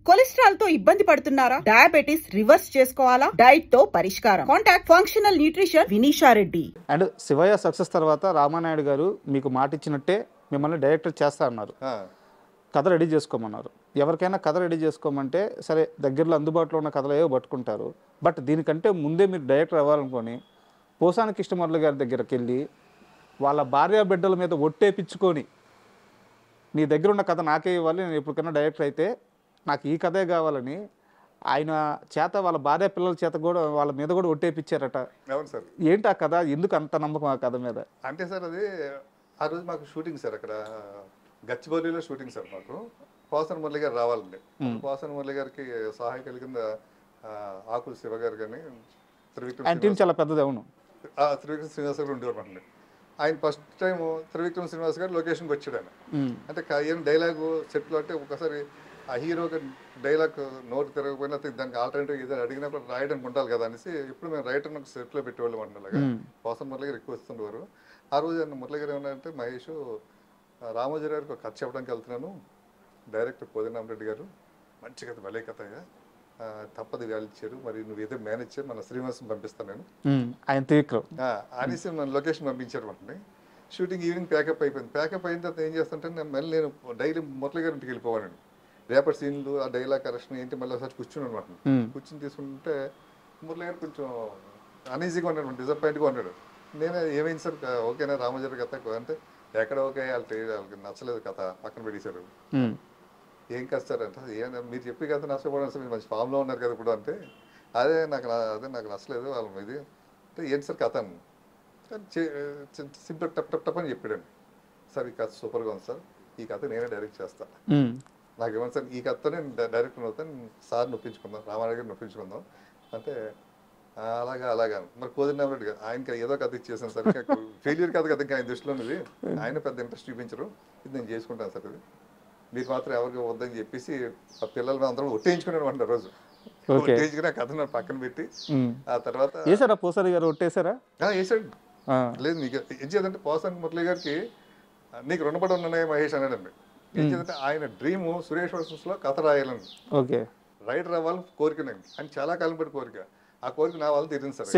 Cholesterol తో ఇబ్బంది పడుతున్నారా? డయాబెటిస్ రివర్స్ చేసుకోవాలా? డైట్ తో పరిష్కారం. Contact functional nutrition Vinisha Reddy. And Shivayya success తర్వాత రామానాయుడు గారు మీకు మాట ఇచ్చినట్టే మిమ్మల్ని డైరెక్టర్ చేస్తా అన్నారు. కథ రెడీ చేసుకోమన్నారు. ఎవరికైనా కథ రెడీ చేసుకోమంటే సరే దగ్గరలో అందుబాటులో ఉన్న కథలు ఏవో పట్టుకుంటారు. బట్ దీనికంటే ముందే మీరు డైరెక్టర్ అవ్వాలనుకొని పోసాని కృష్ణమురళి గారి దగ్గరికి వెళ్ళి వాళ్ళ భార్య బిడ్డల మీద ఒట్టేపించుకొని నీ దగ్గర ఉన్న కథ నాకే ఇవ్వాలి, నేను ఎప్పటికైనా డైరెక్టర్ అయితే నాకు ఈ కథే కావాలని ఆయన చేత వాళ్ళ భార్య పిల్లల చేత కూడా వాళ్ళ మీద కూడా ఒట్టేపించారట. అవును సార్. ఏంటి ఆ కథ? ఎందుకు అంత నమ్మకం ఆ కథ మీద? అంటే సార్ అది ఆ రోజు మాకు షూటింగ్ సార్, అక్కడ గచ్చిబౌలిలో షూటింగ్ సార్. మాకు పోసాని మురళి గారు రావాలండి. పోసాని మురళి గారికి సహాయకుల కింద ఆకుల శివ గారు కానీ టీం చాలా పెద్దది. అవును, త్రివిక్రమ్ శ్రీనివాస్ గారు ఉండేవారు అండి. ఆయన ఫస్ట్ టైం త్రివిక్రమ్ శ్రీనివాస్ గారు లొకేషన్కి వచ్చాడు. ఆయన అంటే ఏం డైలాగు సెట్లో అంటే ఒకసారి ఆ హీరోకి డైలాగ్ నోటు తిరగకపోయినా దానికి ఆల్టర్నేటివ్ ఏదైనా అడిగినప్పుడు రాయడానికి ఉండాలి కదా అనేసి ఇప్పుడు మేము రైటర్ నాకు సెట్లో పెట్టేవాళ్ళం అండి. అలాగా పోసాని మురళి గారు ఎక్కువ వస్తుండేవారు. ఆ రోజు మురళి గారు ఏమన్నారంటే, మహేష్ రామోజీ గారికి ఒక కథ చెప్పడానికి వెళ్తున్నాను, డైరెక్టర్ పోదినామరెడ్డి గారు మంచి కథ, భలే కథగా తప్పది వాళ్ళు ఇచ్చారు, మరి నువ్వు ఏదో మేనేజ్ చేయి, మన శ్రీనివాసం పంపిస్తాను నేను ఆయన అనేసి మన లొకేషన్ పంపించారు. మనని షూటింగ్ ఈవినింగ్ ప్యాకప్ అయిపోయింది. ప్యాకప్ అయిన తర్వాత ఏం చేస్తుంటే మళ్ళీ నేను డైలీ మురళి గారి ఇంటికి వెళ్ళిపోవాలండి. రేపటి సీన్లు ఆ డైలాగ్ కరెక్షన్ ఏంటి మళ్ళీ ఒకసారి కూర్చుని అనమాట. కూర్చుని తీసుకుంటే మురళి గారు కొంచెం అనీజీగా ఉన్నాడు, డిసప్పాయింట్గా ఉన్నాడు. నేను ఏమైంది సార్, ఓకేనా రామోజీ కథ అంటే ఎక్కడ ఓకే, వాళ్ళకి నచ్చలేదు కథ, పక్కన పెట్టేశారు. ఏం కథ సార్ అంటే, మీరు చెప్పి కథ నష్టపోవడం సార్, మీరు మంచి ఫామ్లో ఉన్నారు కదా ఇప్పుడు అంటే, అదే నాకు నచ్చలేదు వాళ్ళ మీద అంటే, ఏంటి సార్ కథ అని సింపుల్ టప్ టప్ టప్ అని చెప్పాడండి. సార్ ఈ కథ సూపర్గా ఉంది సార్, ఈ కథ నేనే డైరెక్ట్ చేస్తాను, నాకేమన్నా సార్ ఈ కథతో నేను డైరెక్టర్ అవుతాను, సార్ నొప్పించుకుందాం, రామారావు గారు నొప్పించుకుందాం అంటే, అలాగా మరి కోదినామరెడ్డి గారు ఆయనకి ఏదో కథ ఇచ్చేసాను సార్, ఫెయిల్యూర్ కథ కదా ఇంకా ఆయన దృష్టిలో ఉన్నది, ఆయన పెద్ద ఇంట్రెస్ట్ చూపించరు, ఇది నేను చేసుకుంటాను సార్, ఇది మీకు మాత్రం ఎవరికి వద్దని చెప్పేసి ఆ పిల్లలు అందరం ఒట్టేయించుకున్నాడు అంట. రోజు ఒట్టేయించుకుని ఆ కథ నా పక్కన పెట్టి ఆ తర్వాత పోసాని గారు ఒట్టేసారా? వేసాడు. లేదు నీకు ఏం చేయాలంటే పోసాని మురళి గారికి నీకు రుణపడి ఉన్నాయి మహేష్ అన్నాడండి. ఏం చేయాలంటే ఆయన డ్రీము సురేష్ వర్సెస్లో కథ రాయాలని, రైటర్ అవ్వాలని కోరికనండి. ఆయన చాలా కాలం పడి కోరిక, ఆ కోరిక నా వాళ్ళు తీరింది సార్,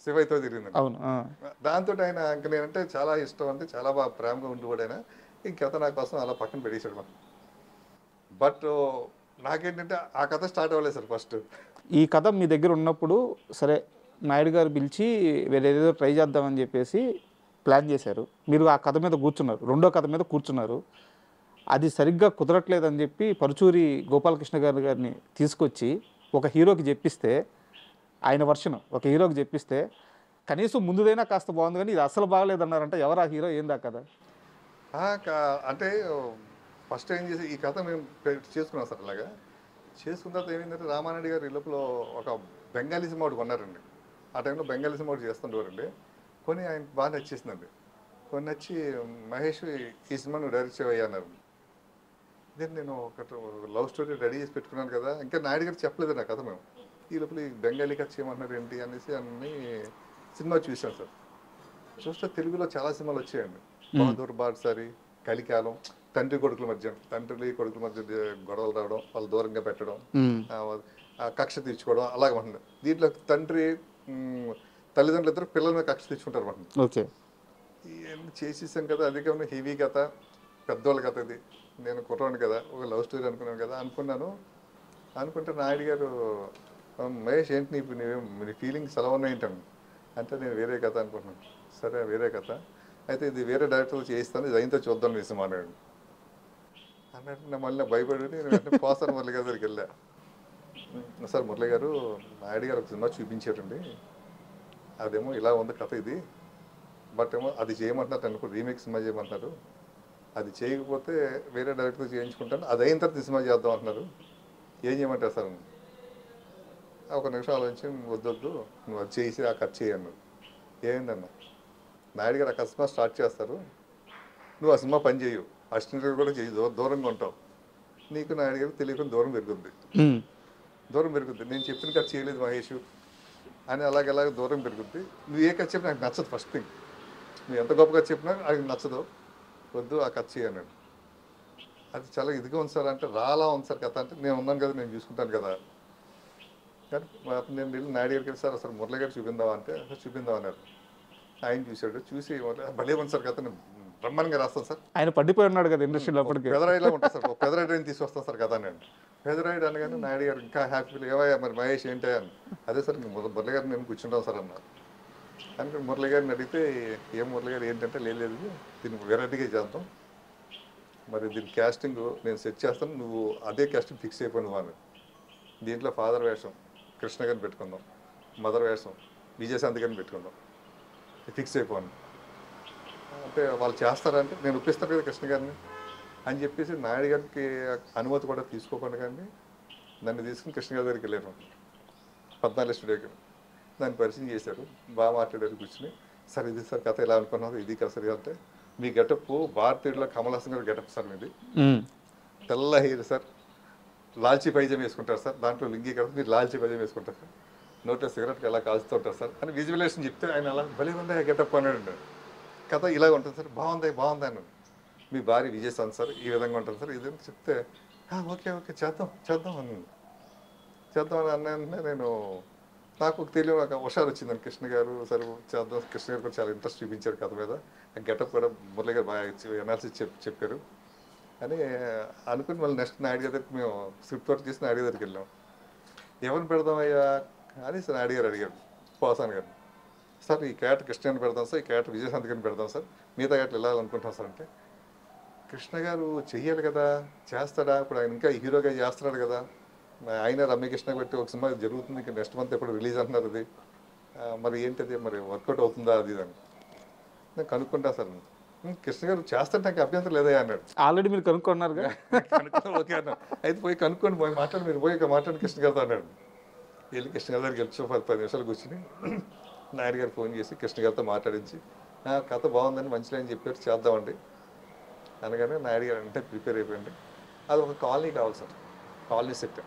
శివయ్యతో తీరింది. దాంతో ఆయన ఇంక నేనంటే చాలా ఇష్టం అంటే చాలా బాగా ప్రేమగా ఉండిపోయాడు ఆయన. ఈ కథ నా కోసం అలా పక్కన పెట్టేశాడు మనం. బట్ నాకేంటంటే ఆ కథ స్టార్ట్ అవ్వలేదు సార్. ఫస్ట్ ఈ కథ మీ దగ్గర ఉన్నప్పుడు సరే నాయుడు గారు పిలిచి వేరేదో ట్రై చేద్దామని చెప్పేసి ప్లాన్ చేశారు. మీరు ఆ కథ మీద కూర్చున్నారు, రెండో కథ మీద కూర్చున్నారు. అది సరిగ్గా కుదరట్లేదని చెప్పి పరుచూరి గోపాలకృష్ణ గారిని తీసుకొచ్చి ఒక హీరోకి చెప్పిస్తే, ఆయన వర్షన్ ఒక హీరోకి చెప్పిస్తే కనీసం ముందుదైనా కాస్త బాగుంది కానీ ఇది అసలు బాగలేదన్నారంట. ఎవరు ఆ హీరో, ఏందా కదా? అంటే ఫస్ట్ ఏం చేసి ఈ కథ మేము చేసుకున్నాం సార్. అలాగా చేసుకున్న తర్వాత ఏమైందంటే రామానాయుడు గారు ఈ లోపల ఒక బెంగాలీ సినిమా ఒకటి కొన్నారండి. ఆ టైంలో బెంగాలీ సినిమా ఒకటి చేస్తుండేవారండి. కొని ఆయన బాగా నచ్చేసిందండి. కొన్ని నచ్చి మహేష్ ఈ సినిమా నువ్వు డైరెక్ట్ చేయవయ్యా అన్నారు. నేను ఒక లవ్ స్టోరీ రెడీ చేసి పెట్టుకున్నాను కదా, ఇంకా నాయుడు గారు చెప్పలేదు నా కథ. మేము ఈ లోపల ఈ బెంగాలీ కథ చేయమన్నారు ఏంటి అనేసి అన్ని సినిమా చూసాం సార్. చూస్తే తెలుగులో చాలా సినిమాలు వచ్చాయండి. బహదూర్ బాద్షారి, కలికాలం, తండ్రి కొడుకుల మధ్య గొడవలు రావడం, వాళ్ళు దూరంగా పెట్టడం, కక్ష తీర్చుకోవడం అలాగే ఉంటుంది. దీంట్లో తండ్రి తల్లిదండ్రులు ఇద్దరు పిల్లల మీద కక్ష తీర్చుకుంటారు మనం. ఇవన్నీ చేసేసాం కదా, అది కాకుండా హెవీ కథ, పెద్దోళ్ళ కథ. ఇది నేను కుర్రాను కదా, ఒక లవ్ స్టోరీ అనుకున్నాను కదా అనుకుంటే నాయుడు గారు, మహేష్ ఏంటి నీ ఫీలింగ్స్ ఎలా ఉన్నాయంటాను అంటే, నేను వేరే కథ అనుకుంటున్నాను. సరే వేరే కథ అయితే ఇది వేరే డైరెక్టర్లు చేయిస్తాను, ఇది అయినతో చూద్దాం ఈ సినిమా అన్నాడు. అన్నట్టు మళ్ళీ భయపడి నేను పోసాని మురళి గారి దగ్గరికి వెళ్ళా. సార్ మురళి గారు నాయుడు గారు ఒక సినిమా చూపించారండి, అదేమో ఇలా ఉంది కథ ఇది, బట్ ఏమో అది చేయమంటున్నారు, అనుకో రీమేక్ సినిమా చేయమంటున్నారు, అది చేయకపోతే వేరే డైరెక్టర్ చేయించుకుంటాను, అది అయిన తర్వాత సినిమా చేద్దాం అంటున్నారు, ఏం చేయమంటారు సార్? ఒక నిమిషం ఆలోచించి వద్దొద్దు నువ్వు అది చేసి ఆ కథ చేయను. ఏందన్నా నాయుడు గారు ఆ సినిమా స్టార్ట్ చేస్తారు, నువ్వు ఆ సినిమా పని చేయవు, అసిస్టెంట్ కూడా చేయి, దూరంగా ఉంటావు, నీకు నాయుడు గారికి తెలియకుండా దూరం పెరుగుద్ది. నేను చెప్పిన కథ చేయలేదు మహేష్ అని అలాగే దూరం పెరుగుద్ది. నువ్వు ఏ కథ చెప్పినా నాకు నచ్చదు. ఫస్ట్ థింగ్, నువ్వు ఎంత గొప్పగా చెప్పినా అది నచ్చదు, వద్దు ఆ కథ చేయన్నాడు. అది చాలా ఇదిగా ఉంది సార్ అంటే రాలా ఉంది సార్ కథ అంటే నేను ఉన్నాను కదా, నేను చూసుకుంటాను కదా. కానీ నేను వెళ్ళి నాయుడు గారికి సార్ అసలు మురళి గారు చూపిందామా అంటే చూపిందాం అన్నారు. ఆయన చూశాడు, చూసి భలే ఉంది సార్ కథ, నేను బ్రహ్మాండంగా రాస్తాను సార్. ఆయన పడిపోయి ఉన్నాడు కదా ఇండస్ట్రీలో అప్పటికి. పెదరాయిలా ఉంటుంది సార్, పెదరాయిని తీసుకొస్తాను సార్ కథ నేను. పెదరాయుడు అనగానే నాయుడు గారు ఇంకా హ్యాపీగా ఏవయ్యా మరి మహేష్ ఏంటి అని. అదే సార్ మురళి గారిని నేను కూర్చుంటాం సార్ అన్నారు. అని మురళి గారిని అడిగితే ఏం మురళి గారు ఏంటంటే లేదు దీన్ని వెరైటీగా చేద్దాం, మరి దీని క్యాస్టింగ్ నేను సెట్ చేస్తాను, నువ్వు అదే క్యాస్టింగ్ ఫిక్స్ అయిపోయి నువ్వు అని. దీంట్లో ఫాదర్ వేషం కృష్ణ గారిని పెట్టుకుందాం, మదర్ వేషం విజయశాంతి గారిని పెట్టుకుందాం, ఫిక్స్ అయిపోను అంటే వాళ్ళు చేస్తారంటే నేను ఒప్పిస్తాను కదా కృష్ణ గారిని అని చెప్పేసి నాయుడు గారికి అనుమతి కూడా తీసుకోకుండా కానీ నన్ను తీసుకుని కృష్ణ గారి దగ్గరికి వెళ్ళాను 14 స్టూడియోకి. దాన్ని పరిచయం చేశారు, బాగా మాట్లాడారు కూర్చుని. సార్ ఇది సార్ కథ ఎలా అనుకున్నారు, ఇది కదా సరిగా అంటే మీ గెటప్ భారతీయుడిలో కమల్ హాసన్ గారి గెటప్ సార్ మీది, తెల్ల హెయిర్ సార్, లాల్చీ పైజం వేసుకుంటారు సార్, దాంట్లో లింగి కదా మీరు లాల్చీ పైజం వేసుకుంటారు సార్, నోట్లో సిగరెట్కి ఎలా కాల్చుతూ ఉంటారు సార్ అని విజువలేషన్ చెప్తే ఆయన అలా భలే ఉంది ఆ గెటప్ అన్నాడు. కథ ఇలా ఉంటుంది సార్, బాగుంది అన్నాడు. మీ భార్య విజయశాంతి సార్ ఈ విధంగా ఉంటుంది సార్ ఇది చెప్తే ఓకే చేద్దాం అని అన్నా. నేను నాకు తెలియని ఒక హుషారు వచ్చిందని కృష్ణ గారు సరే చేద్దాం. కృష్ణ గారు కూడా చాలా ఇంట్రెస్ట్ చూపించారు కథ మీద, గెటప్ కూడా మురళి గారు బాగా ఎనాలిసిస్ చెప్పారు అని అనుకుని మళ్ళీ నెక్స్ట్ నాయుడు గారి దగ్గరికి మేము స్క్రిప్ట్ వర్క్ చేసి నాయుడు దగ్గరికి వెళ్ళాం. ఎవరిని పెడదామయ్యా అని సార్ నాయుడు గారు అడిగారు పోసాన్ గారు. సార్ ఈ క్యారెక్టర్ కృష్ణ గారిని పెడదాం సార్, ఈ క్యారెక్టర్ విజయశాంతి గారిని పెడదాం సార్, మిగతా క్యారెక్టర్ వెళ్ళాలనుకుంటున్నాం సార్ అంటే కృష్ణ గారు చెయ్యాలి కదా, చేస్తాడా, ఇప్పుడు ఆయన ఇంకా హీరోగా చేస్తున్నాడు కదా, ఆయన రమ్యకృష్ణ పెట్టి ఒక సినిమా జరుగుతుంది ఇంకా నెక్స్ట్ మంత్ ఎప్పుడు రిలీజ్ అంటున్నారు, అది మరి ఏంటది మరి వర్కౌట్ అవుతుందా అది అని నేను కనుక్కుంటా సార్. కృష్ణ గారు చేస్తాడు నాకు అభ్యంతరం లేదా అన్నాడు. ఆల్రెడీ మీరు కనుక్కున్నారుగా. ఓకే అన్నా, అయితే పోయి కనుక్కోండి మాట్లాడి మీరు పోయి మాట్లాడి కృష్ణ గారితో అన్నాడు. వెళ్ళి కృష్ణ గారి దగ్గరికి వెళ్ళి 10 నిమిషాలు కూర్చుని నాయుడు గారు ఫోన్ చేసి కృష్ణ గారితో మాట్లాడించి కథ బాగుందని మంచిగా అని చెప్పారు చేద్దామండి అనగానే నాయుడు గారు అంటే ప్రిపేర్ అయిపోయింది. అది ఒక కాలనీ కావాలి సార్, కాలనీ సెట్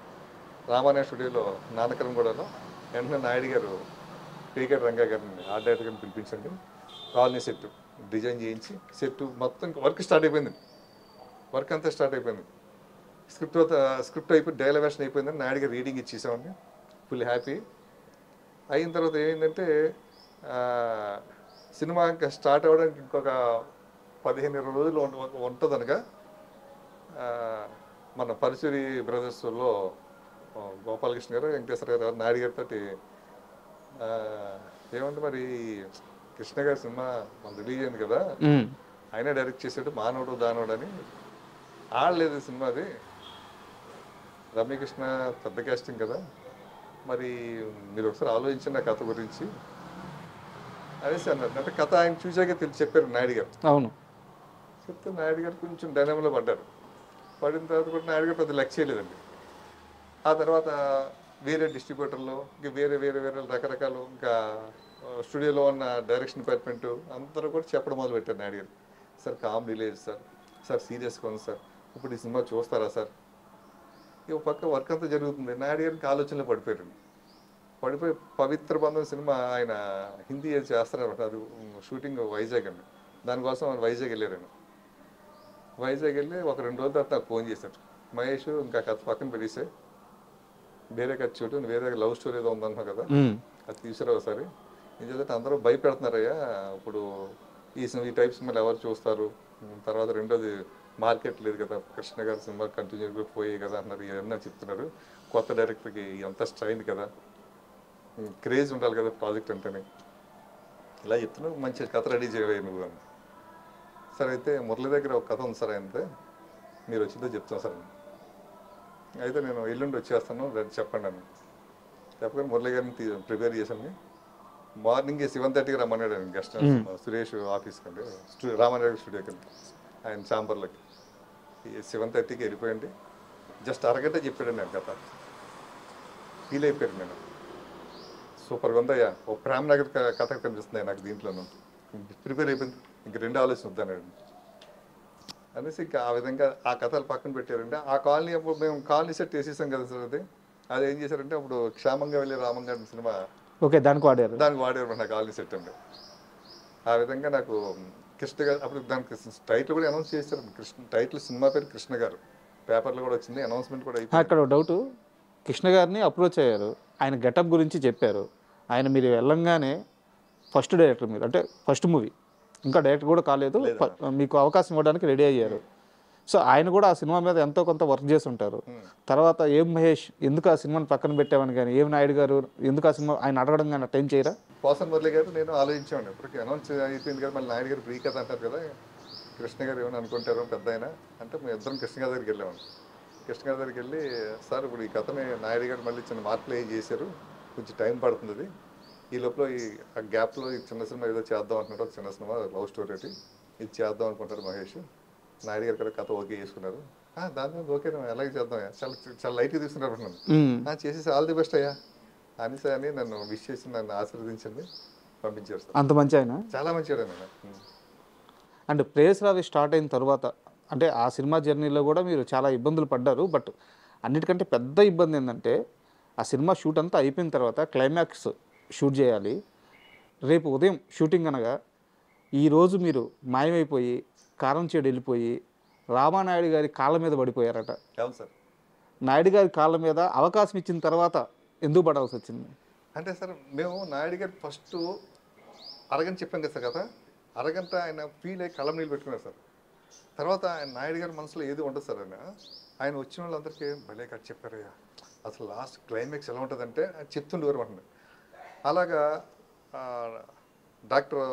రామానాయ స్టూడియోలో నానకరంగూడలో. వెంటనే నాయుడు గారు పీకెట్ రంగా గారిని ఆర్ట్ డైరెక్టర్ గారిని పిలిపించండి, కాలనీ సెట్ డిజైన్ చేయించి సెట్ మొత్తం వర్క్ స్టార్ట్ అయిపోయింది, వర్క్ అంతా స్టార్ట్ అయిపోయింది. స్క్రిప్ట్ అయిపోయి డైలవేషన్ అయిపోయిందని నాయుడు గారు రీడింగ్ ఇచ్చేసామండి. ఫుల్ హ్యాపీ అయిన తర్వాత ఏమైందంటే సినిమా ఇంకా స్టార్ట్ అవ్వడానికి ఇంకొక 15-20 రోజులు ఉంటుందనగా మన పరశురి బ్రదర్స్లో గోపాలకృష్ణ గారు వెంకటేశ్వర గారు నాయుడు గారితో ఏమంటే మరి కృష్ణ గారి సినిమా మన రిలీజ్ అయింది కదా, ఆయన డైరెక్ట్ చేసాడు మానవుడు దానవుడు అని, ఆడలేదు సినిమా అది, రమ్యకృష్ణ పెద్ద కాస్టింగ్ కదా, మరి మీరు ఒకసారి ఆలోచించండి ఆ కథ గురించి అనేసి అన్నారు. అంటే కథ ఆయన చూసాకే చెప్పారు నాయుడు గారు. అవును చెప్తే నాయుడు గారు కొంచెం డైనమలో పడ్డారు. పడిన తర్వాత కూడా నాయుడు గారు పెద్ద లెక్క చేయలేదండి. ఆ తర్వాత వేరే డిస్ట్రిబ్యూటర్లు ఇంకా వేరే రకరకాలు ఇంకా స్టూడియోలో ఉన్న డైరెక్షన్ డిపార్ట్మెంటు అందరూ కూడా చెప్పడం మొదలు పెట్టారు నాయుడు గారు. సార్ కామెడీ లేదు సార్ సీరియస్గా ఉంది సార్, ఇప్పుడు ఈ సినిమా చూస్తారా సార్. ఇక పక్క వర్క్ అంతా జరుగుతుంది, నాయుడు గారికి ఆలోచనలో పడిపోయారు. పడిపోయి పవిత్ర బంధం సినిమా ఆయన హిందీ చేస్తున్నారు, అది షూటింగ్ వైజాగ్ అండి, దానికోసం ఆయన వైజాగ్ వెళ్ళారు. వైజాగ్ వెళ్ళి ఒక 2 రోజుల తర్వాత నాకు ఫోన్ చేశారు, మహేష్ ఇంకా కథ పక్కన పెట్టేసే వేరే కథ చూడు, వేరే లవ్ స్టోరీ ఏదో ఉందన్నావు కదా అది తీసుకురా ఒకసారి. ఏం చేద్దంటే అందరూ భయపెడుతున్నారయ్యా, ఇప్పుడు ఈ టైప్ సినిమాలు ఎవరు చూస్తారు, తర్వాత రెండోది మార్కెట్ లేదు కదా, కృష్ణ గారి సినిమా కంటిన్యూగా పోయాయి కదా అన్నారు, ఏమన్నా చెప్తున్నారు, కొత్త డైరెక్టర్కి ఎంత స్ట్రైన్ కదా, క్రేజ్ ఉండాలి కదా ప్రాజెక్ట్ అంటేనే, ఇలా చెప్తున్నావు, మంచి కథ రెడీ చేయవే నువ్వు అని. సరే అయితే మురళి దగ్గర ఒక కథ ఉంది సార్, అయితే మీరు వచ్చిందో చెప్తాను సార్. అయితే నేను ఎల్లుండి వచ్చేస్తాను చెప్పండి అని చెప్పగానే మురళి గారిని ప్రిపేర్ చేశాను. మార్నింగే 7:30కి రమ్మన్నాడు ఆయన గెస్ట్ సురేష్ ఆఫీస్కి అండి, రామానాయుడు స్టూడియోకి వెళ్ళి ఆయన ఛాంబర్లోకి. 7:30కి వెళ్ళిపోయండి, జస్ట్ అరగంట చెప్పాడు నేను కథ. ఫీల్ అయిపోయాడు నేను, సూపర్గా ఉందయ్యా, ఓ ప్రేమ్ నగర్ కథ కనిపిస్తుంది నాకు దీంట్లోనూ, ప్రిపేర్ అయిపోయింది, ఇంక 2 ఆలోచన వద్దన్నాడు అనేసి ఇంకా ఆ విధంగా ఆ కథలు పక్కన పెట్టారంటే ఆ కాలనీ అప్పుడు మేము కాలనీ సెట్ వేసేసాం కదా సార్. అది ఏం చేశారంటే అప్పుడు క్షేమంగా వెళ్ళి రామంగా సినిమా ఓకే దానికి వాడారు నా కాలనీ సెట్ అండి. ఆ విధంగా నాకు కృష్ణ గారు అప్పుడు దానికి టైటిల్ కూడా అనౌన్స్ చేశారు. టైటిల్ సినిమా పేరు కృష్ణ గారు. పేపర్లో కూడా వచ్చింది, అనౌన్స్మెంట్ కూడా అయిపోయింది. అక్కడ డౌట్, కృష్ణ గారిని అప్రోచ్ అయ్యారు, ఆయన గెటప్ గురించి చెప్పారు. ఆయన మీరు వెళ్ళంగానే ఫస్ట్ డైరెక్టర్ మీరు, అంటే ఫస్ట్ మూవీ, ఇంకా డైరెక్టర్ కూడా కాలేదు, మీకు అవకాశం ఇవ్వడానికి రెడీ అయ్యారు. సో ఆయన కూడా ఆ సినిమా మీద ఎంతో కొంత వర్క్ చేసి ఉంటారు. తర్వాత ఏం మహేష్ ఎందుకు ఆ సినిమాని పక్కన పెట్టామని కానీ, ఏం నాయుడు గారు ఎందుకు ఆ సినిమా ఆయన అడగడం కానీ టైం చేయరా? పోసన్ మురళి గారు నేను ఆలోచించాను. ఇప్పటికి అనౌన్స్ అయిపోయింది కదా, మళ్ళీ నాయుడు గారు ఫ్రీ కథ అంటారు కదా, కృష్ణ గారు ఏమైనా అనుకుంటారు పెద్ద ఆయన అంటే, మేము ఇద్దరం కృష్ణ గారి దగ్గరికి వెళ్ళాము. కృష్ణ గారి దగ్గరికి వెళ్ళి, సార్ ఇప్పుడు ఈ కథని నాయుడు గారు మళ్ళీ చిన్న మార్పులు ఏం చేశారు, కొంచెం టైం పడుతుంది, ఈ లోపల ఈ ఆ గ్యాప్లో ఈ చిన్న సినిమా ఏదో చేద్దాం అంటున్నాడు, ఒక చిన్న సినిమా లవ్ స్టోరీ ఒకటి, ఇది చేద్దాం అనుకుంటారు మహేష్. నాయుడు గారు కూడా కథ ఓకే చేసుకున్నారు. దాని మీద ఓకే ఎలాగే చేద్దాం, చాలా చాలా లైట్గా తీసుకున్నారు నన్ను. చేసేసి ఆల్ ది బెస్ట్ అయ్యా అనేసి అని నన్ను విష్ చేసి నన్ను ఆశీర్వదించండి, పంపించారు సార్. అంత మంచి ఆయన, చాలా మంచిగా నేను. అండ్ ప్రేయస్ రావి స్టార్ట్ అయిన తర్వాత, అంటే ఆ సినిమా జర్నీలో కూడా మీరు చాలా ఇబ్బందులు పడ్డారు. బట్ అన్నిటికంటే పెద్ద ఇబ్బంది ఏంటంటే, ఆ సినిమా షూట్ అంతా అయిపోయిన తర్వాత క్లైమాక్స్ షూట్ చేయాలి, రేపు ఉదయం షూటింగ్ అనగా ఈరోజు మీరు మాయమైపోయి కారం చేడు వెళ్ళిపోయి రామానాయుడు గారి కాళ్ళ మీద పడిపోయారట. అవును సార్. నాయుడు గారి కాళ్ళ మీద అవకాశం ఇచ్చిన తర్వాత ఎందుకు పడాల్సి వచ్చింది అంటే సార్, మేము నాయుడు గారు ఫస్ట్ అరగంట చెప్పాం కదా సార్, కదా అరగంట ఆయన ఫీల్ అయ్యి కళ్ళం నీళ్ళు పెట్టుకున్నారు సార్. తర్వాత ఆయన నాయుడు గారి మనసులో ఏది ఉండదు సార్. ఆయన వచ్చిన వాళ్ళందరికీ భలే కట్ చెప్పారయ్యా, అసలు లాస్ట్ క్లైమాక్స్ ఎలా ఉంటుందంటే ఆయన చెప్తుండేవారు అంటున్నారు. అలాగా డాక్టర్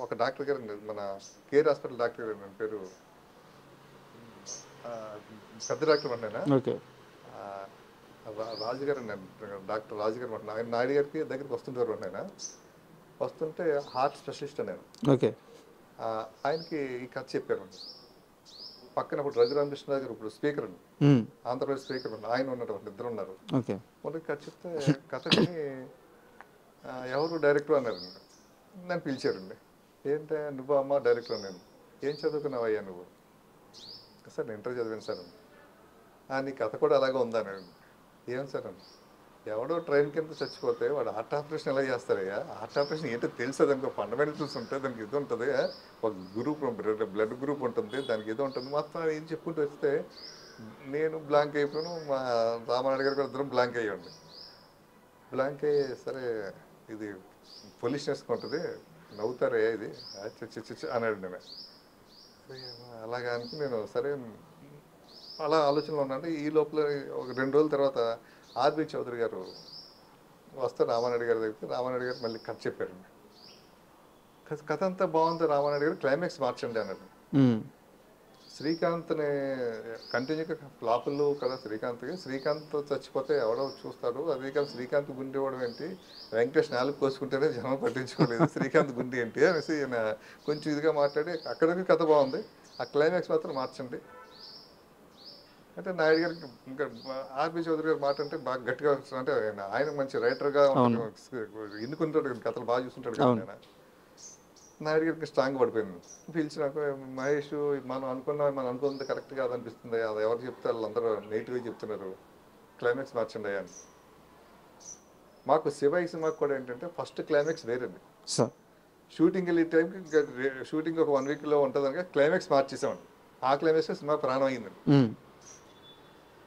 ఒక డాక్టర్ గారు, మన కేర్ హాస్పిటల్ డాక్టర్ గారు, నా పేరు పెద్ద డాక్టర్ అంటేనా, ఓకే రాజుగారు, డాక్టర్ రాజుగారు అంటున్నా, ఆయన నాయుడు గారికి దగ్గరికి వస్తుంటారు ఆయన. వస్తుంటే హార్ట్ స్పెషలిస్ట్ నేను. ఓకే. ఆయనకి ఈ కథ చెప్పారు. పక్కన ఇప్పుడు రఘురామకృష్ణ గారు ఇప్పుడు స్పీకర్ అండి, ఆంధ్రప్రదేశ్ స్పీకర్ అండి, ఆయన ఉన్నట్టు ఇద్దరు ఉన్నారు. మొదటి కథ చెప్తే కథని ఎవరు డైరెక్టర్ అన్నారండి. నన్ను పిలిచారండి. ఏంటంటే నువ్వు అమ్మ డైరెక్టర్, నేను ఏం చదువుకున్నావయ్యా నువ్వు? సార్ నేను ఇంటర్ చదివాను సార్. నీ కథ కూడా అలాగే ఉందన్నాడు. ఏం సార్ అని, ఎవడో ట్రైన్ కింద చచ్చిపోతే వాడు హార్ట్ ఆపరేషన్ ఎలా చేస్తారయ్యా? హార్ట్ ఆపరేషన్ ఏంటో తెలుసా, దానికి ఫండమెంటల్స్ ఉంటాయి, దానికి ఇది ఉంటుంది, ఒక గ్రూప్ బ్లడ్ గ్రూప్ ఉంటుంది, దానికి ఇది ఉంటుంది, మొత్తం ఏం చెప్పుకుంటూ వస్తే నేను బ్లాంక్ అయిపోయాను. మా రామానాయుడు గారు కూడా ఇద్దరం బ్లాంక్ అయ్యండి. బ్లాంక్ అయ్యి సరే ఇది పొలిషనెస్ ఉంటుంది, నవ్వుతారే ఇది అన్నాడు. నేను అలాగా అనుకుని నేను సరే అలా ఆలోచనలో ఉన్నాను. ఈ లోపల ఒక 2 రోజుల తర్వాత ఆర్బి చౌదరి గారు వస్తే రామానాయుడు గారి దగ్గరికి, రామానాయుడు గారు మళ్ళీ కథ చెప్పారండి. కథ అంతా బాగుంది, రామానాయుడు గారు క్లైమాక్స్ మార్చండి అన్నాడు. శ్రీకాంత్ని కంటిన్యూగా ఫ్లాపులు కదా శ్రీకాంత్కి, శ్రీకాంత్ చచ్చిపోతే ఎవడో చూస్తాడు, అదే కాదు శ్రీకాంత్ గుండె ఇవ్వడం ఏంటి, వెంకటేష్ 4 కోసుకుంటేనే జనం పట్టించుకోలేదు, శ్రీకాంత్ గుండె ఏంటి అనేసి కొంచెం ఇదిగా మాట్లాడి, అక్కడికి కథ బాగుంది, ఆ క్లైమాక్స్ మాత్రం మార్చండి అంటే నాయుడు గారికి. ఇంకా ఆర్బి చౌదరి గారు మాట అంటే బాగా గట్టిగా, అంటే ఆయన మంచి రైటర్గా ఎన్నుకుంటాడు, కథలు బాగా చూస్తుంటాడు కదా. నాయుడు గారికి స్ట్రాంగ్ పడిపోయింది. పిలిచినాక మహేష్ మనం అనుకున్నది కరెక్ట్ కాదనిపిస్తుంది, అది ఎవరు చెప్తే వాళ్ళందరూ నెగిటివ్గా చెప్తున్నారు, క్లైమాక్స్ మార్చండి అని. మాకు శివ ఈ సినిమాకి కూడా ఏంటంటే ఫస్ట్ క్లైమాక్స్ వేరేది. షూటింగ్ వెళ్ళే టైంకి షూటింగ్ ఒక 1 వీక్లో ఉంటుంది కనుక క్లైమాక్స్ మార్చేసామండి. ఆ క్లైమాక్స్ సినిమా ప్రాణం అయిందండి.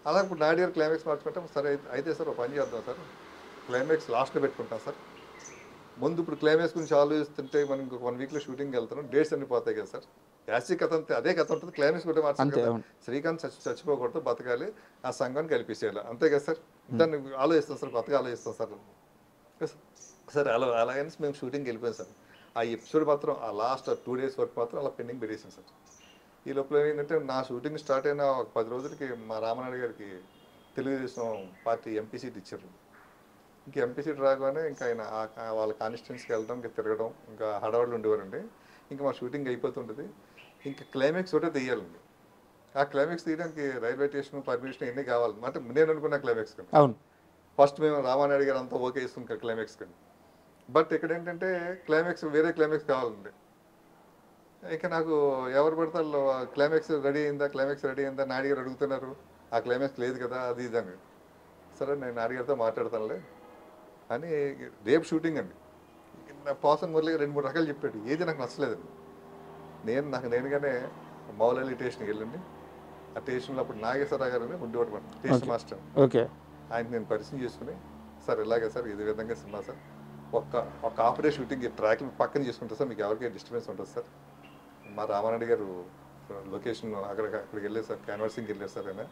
అలా ఇప్పుడు నాయుడు గారు క్లైమాక్స్ మార్చుకుంటాం. సరే అయితే సార్ ఒక పని చేద్దాం సార్, క్లైమాక్స్ లాస్ట్లో పెట్టుకుంటాం సార్. ముందు ఇప్పుడు క్లైమాక్స్ గురించి ఆలోచిస్తుంటే మనం ఇంకొక 1 వీక్లో షూటింగ్ వెళ్తున్నాం, డేట్స్ అన్ని పోతాయి కదా సార్. యాసి కథ అంతే, అదే కథ ఉంటుంది, క్లైమాక్స్ కూడా మార్చాలి కదా. శ్రీకాంత్ చచ్చిపోకూడదు, బతకాలి, ఆ సంఘాన్ని కల్పించేయాలి, అంతే కదా సార్. దాన్ని ఆలోచిస్తాం సార్, కొత్తగా ఆలోచిస్తాం సార్. సరే అలాగని మేము షూటింగ్కి వెళ్ళిపోయాం సార్. ఆ ఎపిసోడ్ మాత్రం ఆ లాస్ట్ 2 డేస్ వరకు మాత్రం అలా పెండింగ్ పెట్టేసాం సార్. ఈ లోపల ఏంటంటే నా షూటింగ్ స్టార్ట్ అయిన ఒక 10 రోజులకి మా రామానాయుడు గారికి తెలుగుదేశం పార్టీ ఎంపీ సీట్ ఇచ్చారు. ఇంక ఎంపీ సీట్ రాగానే ఇంకా ఆయన వాళ్ళ కాన్స్టిట్యున్సీకి వెళ్ళడం, ఇంకా తిరగడం, ఇంకా హడావుళ్ళు ఉండేవారండి. ఇంకా మా షూటింగ్ అయిపోతుంటుంది. ఇంకా క్లైమాక్స్ ఒకటే తీయాలండి. ఆ క్లైమాక్స్ తీయడానికి రైల్వే స్టేషన్ పర్మిషన్ ఇవన్నీ కావాలి. అంటే నేను అనుకున్న క్లైమాక్స్ కానీ ఫస్ట్ మేము రామానాయుడు గారు అంతా ఓకే ఇస్తాం క్లైమాక్స్ కానీ. బట్ ఇక్కడ ఏంటంటే క్లైమాక్స్ వేరే క్లైమాక్స్ కావాలండి. ఇంకా నాకు ఎవరు పడతారు క్లైమాక్స్ రెడీ అయిందా నాయుడు గారు అడుగుతున్నారు, ఆ క్లైమాక్స్ లేదు కదా అది ఇది అని. సరే నేను నాయుడు గారితో మాట్లాడతానులే అని. రేపు షూటింగ్ అండి, పోసన్ మురళి 2-3 రకాలు చెప్పాడు, ఏది నాకు నచ్చలేదండి. నేనుగానే మౌలలి టేషన్కి వెళ్ళండి. ఆ టేషన్లో అప్పుడు నాగేశ్వరరావు గారు ఉండేవాడు టేస్ట్ మాస్టర్. ఓకే. ఆయన నేను పరిచయం చేసుకుని, సార్ ఇలాగే సార్ ఇది విధంగా సినిమా సార్, ఒక ఆపరేషన్ షూటింగ్ ట్రాక్ పక్కన చేసుకుంటారు సార్, మీకు ఎవరికి డిస్టర్బెన్స్ ఉంటుంది సార్. మా రామారెడ్డి గారు లొకేషన్ అక్కడికి వెళ్ళారు సార్, క్యాన్వర్సింగ్కి వెళ్ళారు సార్. ఆయన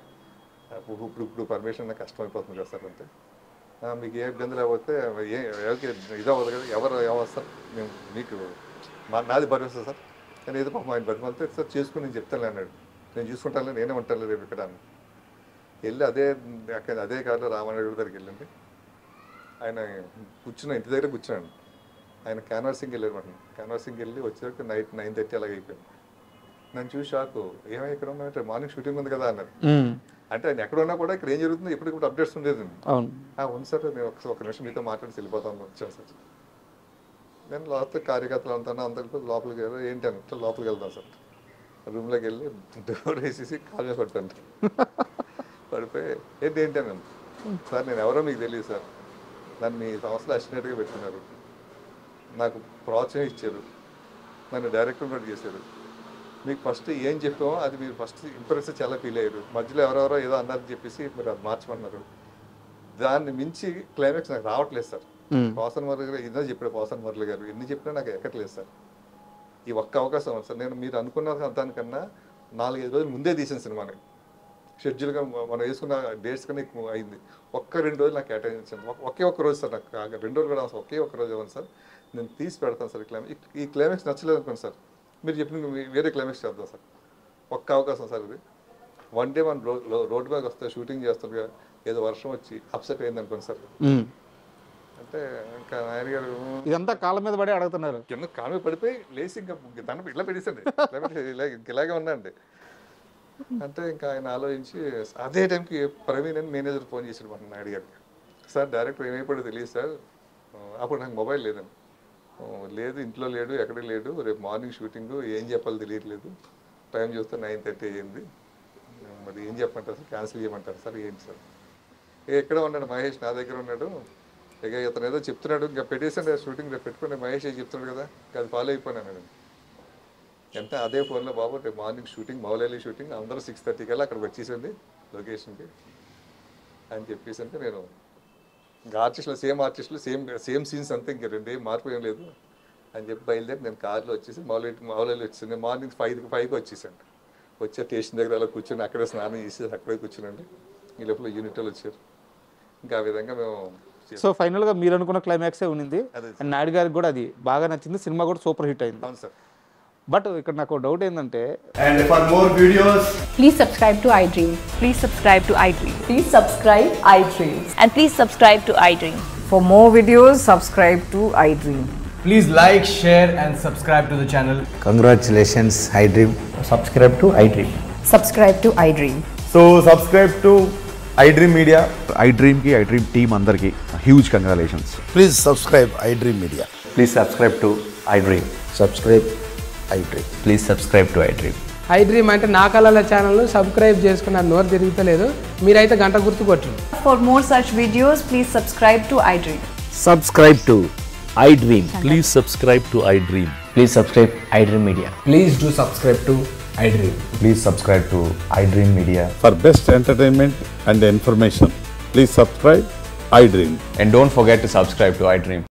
ఇప్పుడు పర్మిషన్ నాకు కష్టమైపోతుంది కదా సార్ అంటే, మీకు ఏ ఇబ్బంది లేకపోతే ఎవరికి ఇదవ్వదు కదా, ఎవరు సార్ మేము మీకు నాది భరోసా సార్. కానీ ఏదో పాపం ఆయన బతిమాలితే సార్ చేసుకుని నేను చెప్తాను అన్నాడు. నేను చూసుకుంటాను, నేనే ఉంటాను రేపు ఇక్కడ అని వెళ్ళి అదే కారులో రామారెడ్డి దగ్గరికి వెళ్ళండి. ఆయన ఇంటి దగ్గర కూర్చున్నాను. ఆయన క్యాన్వర్సింగ్కి వెళ్ళారు మాట. క్యాన్వర్సింగ్కి వెళ్ళి వచ్చేసరికి నైట్ 9:30 అలాగే అయిపోయింది. నన్ను చూసి షాకు, ఏమై ఇక్కడ ఉన్నామంటే మార్నింగ్ షూటింగ్ ఉంది కదా అన్నారు. అంటే ఆయన ఎక్కడ ఉన్నా కూడా ఇక్కడ ఏం జరుగుతుంది ఎప్పటికప్పుడు అప్డేట్స్ ఉండేది. అవును సార్, నేను ఒక నిమిషం మీతో మాట్లాడి వెళ్ళిపోతాను వచ్చాను సార్. నేను లాస్ట్ కార్యకర్తలు అందరితో లోపలికి వెళ్ళి ఏంటి అంటే లోపలికి వెళ్తాను సార్. రూమ్లోకి వెళ్ళి డోర్ వేసేసి కాల్ మీద పడతాను. పడిపోయి ఏంటి అని సార్, నేను ఎవరో మీకు తెలియదు సార్, నన్ను మీ సంస్థలో అసిస్టెంట్గా పెట్టుకున్నారు, నాకు ప్రోత్సాహం ఇచ్చారు, నన్ను డైరెక్టర్ కూడా చేశారు. మీకు ఫస్ట్ ఏం చెప్పామో అది మీరు ఫస్ట్ ఇంప్రెస్ చాలా ఫీల్ అయ్యారు. మధ్యలో ఎవరెవరో ఏదో అన్నారని చెప్పేసి మీరు అది మార్చమన్నారు. దాన్ని మించి క్లైమాక్స్ నాకు రావట్లేదు సార్. పోసన్ మురళి గారు ఇదే చెప్పాడు, పోసన్ మురళి గారు ఎన్ని చెప్పినా నాకు ఎక్కట్లేదు సార్. ఈ ఒక్క అవకాశం సార్, నేను మీరు అనుకున్న దానికన్నా 4-5 రోజులు ముందే తీసిన సినిమాని, షెడ్యూల్గా మనం వేసుకున్న డేట్స్ కన్నా ఎక్కువ అయింది. 1-2 రోజులు నాకు కేటాయించాను. ఒక్క రోజు సార్, నాకు 2 రోజులు కూడా ఒక్క రోజు ఇవ్వండి సార్, నేను తీసి పెడతాను సార్. ఈ క్లైమాక్స్ నచ్చలేదు అనుకోండి సార్, మీరు చెప్పిన వేరే క్లైమాక్స్ చేద్దాం సార్. ఒక్క అవకాశం సార్ ఇది. వన్ డే మనం రోడ్ బ్యాగ్ వస్తే షూటింగ్ చేస్తుండగా ఏదో వర్షం వచ్చి అప్సెట్ అయింది అనుకోండి సార్. అంటే ఇంకా నాయన గారు ఇదంతా కాళ్ళ మీద పడి అడుగుతున్నారు. కింద కాళ్ళ మీద పడిపోయి లేచి ఇంకా దండ ఇట్లా పెట్టేసండి, ఇలాగే ఉన్నాండి. అంటే ఇంకా ఆయన ఆలోచించి అదే టైంకి ప్రవీణ్ అని మేనేజర్ ఫోన్ చేసాడు మన నాయుడు గారికి. సార్ డైరెక్టర్ ఏమైపోయాడో తెలియదు సార్. అప్పుడు నాకు మొబైల్ లేదండి. లేదు, ఇంట్లో లేడు, ఎక్కడికి లేడు, రేపు మార్నింగ్ షూటింగ్, ఏం చెప్పాలో తెలియట్లేదు, టైం చూస్తే 9:30 అయ్యింది, మరి ఏం చెప్పమంటారు సార్, క్యాన్సిల్ చేయమంటారు సార్, ఏంటి సార్. ఎక్కడ ఉన్నాడు మహేష్, నా దగ్గర ఉన్నాడు, ఇక ఇతను ఏదో చెప్తున్నాడు, ఇంకా పెట్టేసండి షూటింగ్ రేపు పెట్టుకుని మహేష్ చెప్తున్నాడు కదా, అది ఫాలో అయిపోయినాను. ఎంత అదే ఫోన్లో బాబు రేపు మార్నింగ్ షూటింగ్, మౌలలి షూటింగ్, అందరూ 6:30 కల్లా అక్కడికి వచ్చేసింది లొకేషన్కి అని చెప్పేసి అంటే నేను ఇంకా ఆర్టిస్టులు సేమ్ సీన్స్ అంతా ఇంకా 2 ఏం మార్పు ఏం లేదు అని చెప్పి బయలుదేరి నేను కార్లో వచ్చేసి మౌలలి వచ్చేసి మార్నింగ్ 5కి వచ్చేసాను. వచ్చే స్టేషన్ దగ్గర అలా కూర్చొని అక్కడే స్నానం చేసి అక్కడే కూర్చునండి. ఈ లోపల యూనిట్ వాళ్ళు వచ్చారు. ఇంకా ఆ విధంగా మేము సో ఫైనల్గా మీరు అనుకున్న క్లైమాక్సే ఉంది. అండ్ నాయుడు గారికి కూడా అది బాగా నచ్చింది, సినిమా కూడా సూపర్ హిట్ అయింది. అవును సార్. బట్ ఇక్కడ నాకు డౌట్ ఏంటంటే, and for more videos please subscribe to iDream. Please subscribe to iDream. Please subscribe iDream. And please subscribe to iDream. For more videos, subscribe to iDream. please like, share and subscribe to the channel. Congratulations, iDream. Subscribe to iDream. Subscribe to iDream. So subscribe to iDream Media. iDream team andarki huge congratulations. Please subscribe iDream Media. Please subscribe to iDream. Subscribe iDream. Please subscribe to iDream. iDream అంటే నా కళల ఛానల్ను subscribe చేసుకున్న నోరు తిరుగుతలేదు, మీరైతే గంట గుర్తు కొట్టండి. For more such videos, please subscribe to iDream. Subscribe to iDream. Please subscribe to iDream. Please subscribe iDream Media. Please do subscribe to iDream. Please subscribe to iDream Media. For best entertainment and information, please subscribe iDream. And don't forget to subscribe to iDream.